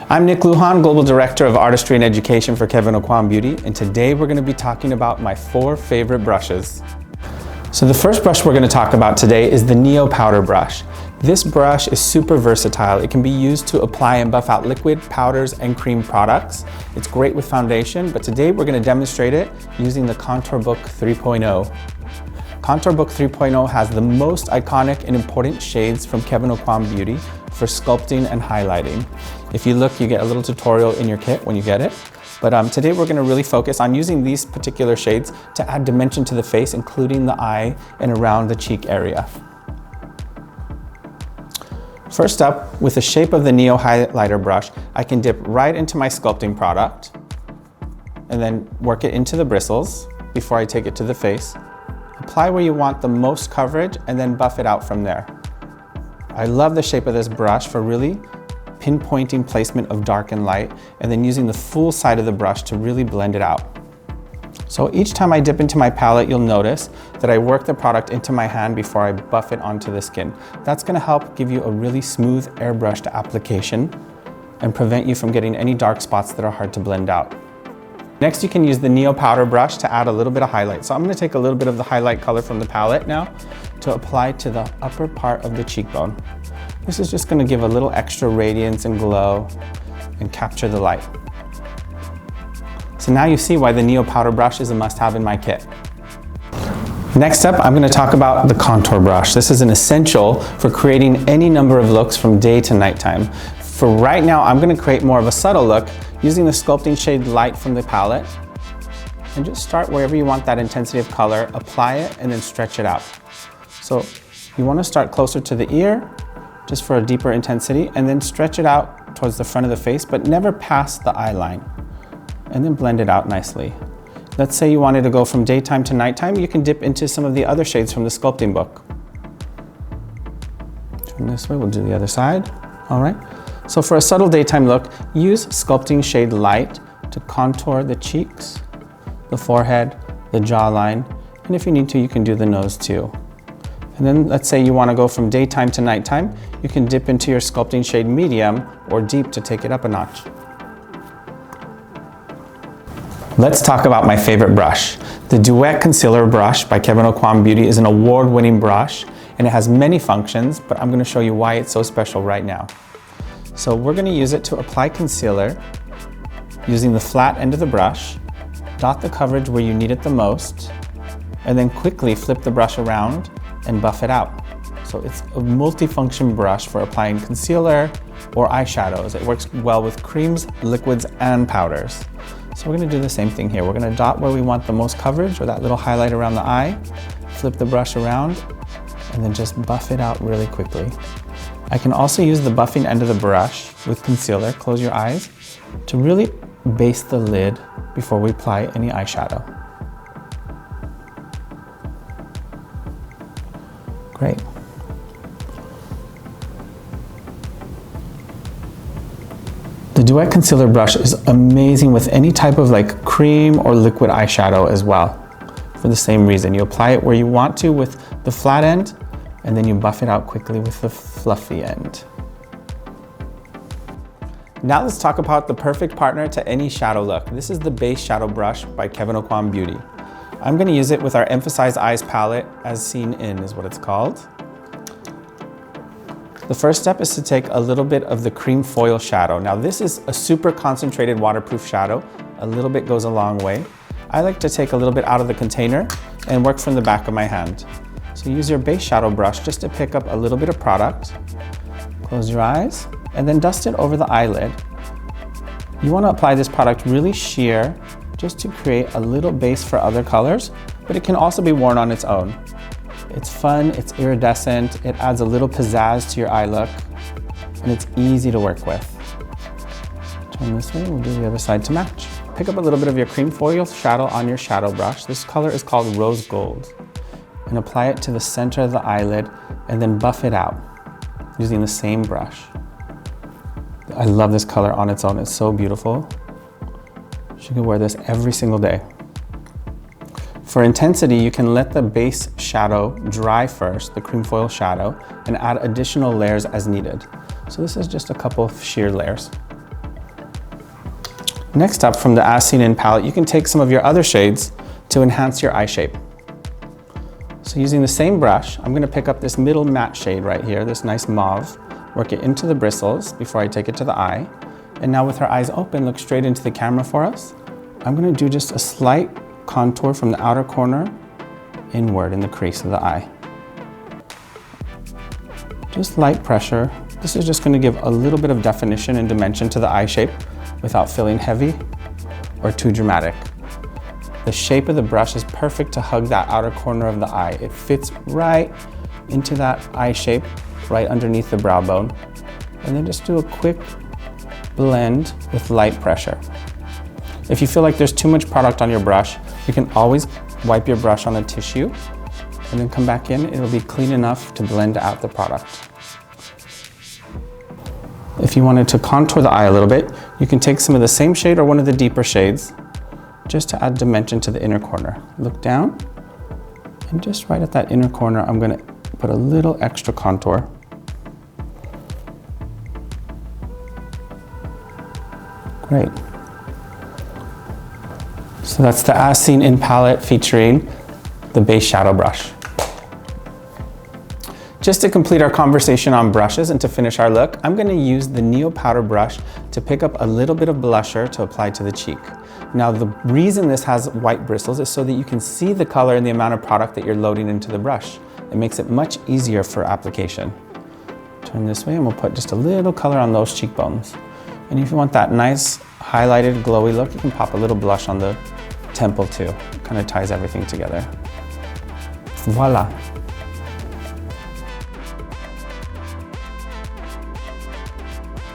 I'm Lujan, Global Director of Artistry and Education for Kevyn Aucoin Beauty, and today we're going to be talking about my 4 favorite brushes. So the first brush we're going to talk about today is the Neo Powder Brush. This brush is super versatile. It can be used to apply and buff out liquid, powders, and cream products. It's great with foundation, but today we're going to demonstrate it using the Contour Book 3.0. Contour Book 3.0 has the most iconic and important shades from Kevyn Aucoin Beauty for sculpting and highlighting. If you look, you get a little tutorial in your kit when you get it. But today we're going to really focus on using these particular shades to add dimension to the face, including the eye and around the cheek area. First up, with the shape of the Neo highlighter brush, I can dip right into my sculpting product and then work it into the bristles before I take it to the face. Apply where you want the most coverage and then buff it out from there. I love the shape of this brush for really pinpointing placement of dark and light, and then using the full side of the brush to really blend it out. So each time I dip into my palette, you'll notice that I work the product into my hand before I buff it onto the skin. That's going to help give you a really smooth airbrushed application and prevent you from getting any dark spots that are hard to blend out. Next, you can use the Neo Powder Brush to add a little bit of highlight. So I'm going to take a little bit of the highlight color from the palette now to apply to the upper part of the cheekbone. This is just going to give a little extra radiance and glow and capture the light. So now you see why the Neo Powder Brush is a must-have in my kit. Next up, I'm going to talk about the Contour Brush. This is an essential for creating any number of looks from day to nighttime. For right now, I'm going to create more of a subtle look using the sculpting shade Light from the palette. And just start wherever you want that intensity of color, apply it, and then stretch it out. So you want to start closer to the ear, just for a deeper intensity, and then stretch it out towards the front of the face, but never past the eye line. And then blend it out nicely. Let's say you wanted to go from daytime to nighttime, you can dip into some of the other shades from the sculpting book. Turn this way, we'll do the other side. All right. So for a subtle daytime look, use sculpting shade Light to contour the cheeks, the forehead, the jawline, and if you need to, you can do the nose too. And then let's say you want to go from daytime to nighttime, you can dip into your sculpting shade Medium or Deep to take it up a notch. Let's talk about my favorite brush. The DUET Concealer Brush by Kevyn Aucoin Beauty is an award-winning brush, and it has many functions, but I'm going to show you why it's so special right now. So we're going to use it to apply concealer using the flat end of the brush, dot the coverage where you need it the most, and then quickly flip the brush around and buff it out. So it's a multifunction brush for applying concealer or eyeshadows. It works well with creams, liquids, and powders. So we're going to do the same thing here. We're going to dot where we want the most coverage, or that little highlight around the eye, flip the brush around, and then just buff it out really quickly. I can also use the buffing end of the brush with concealer, close your eyes, to really base the lid before we apply any eyeshadow. Great. The DUET Concealer Brush is amazing with any type of like cream or liquid eyeshadow as well. For the same reason, you apply it where you want to with the flat end, and then you buff it out quickly with the fluffy end. Now let's talk about the perfect partner to any shadow look. This is the Base Shadow Brush by Kevyn Aucoin Beauty. I'm going to use it with our Emphasize Eyes palette, As Seen In is what it's called. The first step is to take a little bit of the cream foil shadow. Now this is a super concentrated waterproof shadow. A little bit goes a long way. I like to take a little bit out of the container and work from the back of my hand. So use your base shadow brush just to pick up a little bit of product. Close your eyes and then dust it over the eyelid. You want to apply this product really sheer just to create a little base for other colors, but it can also be worn on its own. It's fun, it's iridescent, it adds a little pizzazz to your eye look, and it's easy to work with. Turn this way, we'll do the other side to match. Pick up a little bit of your cream foil shadow on your shadow brush. This color is called Rose Gold. And apply it to the center of the eyelid and then buff it out using the same brush. I love this color on its own, it's so beautiful. You can wear this every single day. For intensity, you can let the base shadow dry first, the cream foil shadow, and add additional layers as needed. So this is just a couple of sheer layers. Next up, from the As Seen In palette, you can take some of your other shades to enhance your eye shape. So using the same brush, I'm gonna pick up this middle matte shade right here, this nice mauve, work it into the bristles before I take it to the eye. And now with our eyes open, look straight into the camera for us. I'm gonna do just a slight contour from the outer corner inward in the crease of the eye. Just light pressure. This is just going to give a little bit of definition and dimension to the eye shape without feeling heavy or too dramatic. The shape of the brush is perfect to hug that outer corner of the eye. It fits right into that eye shape, right underneath the brow bone. And then just do a quick blend with light pressure. If you feel like there's too much product on your brush, you can always wipe your brush on a tissue and then come back in. It'll be clean enough to blend out the product. If you wanted to contour the eye a little bit, you can take some of the same shade or one of the deeper shades just to add dimension to the inner corner. Look down, and just right at that inner corner, I'm gonna put a little extra contour. Great. So that's the As Seen In palette featuring the base shadow brush. Just to complete our conversation on brushes and to finish our look, I'm going to use the Neo powder brush to pick up a little bit of blusher to apply to the cheek. Now the reason this has white bristles is so that you can see the color and the amount of product that you're loading into the brush. It makes it much easier for application. Turn this way and we'll put just a little color on those cheekbones. And if you want that nice highlighted glowy look, you can pop a little blush on the temple too. It kind of ties everything together. Voila.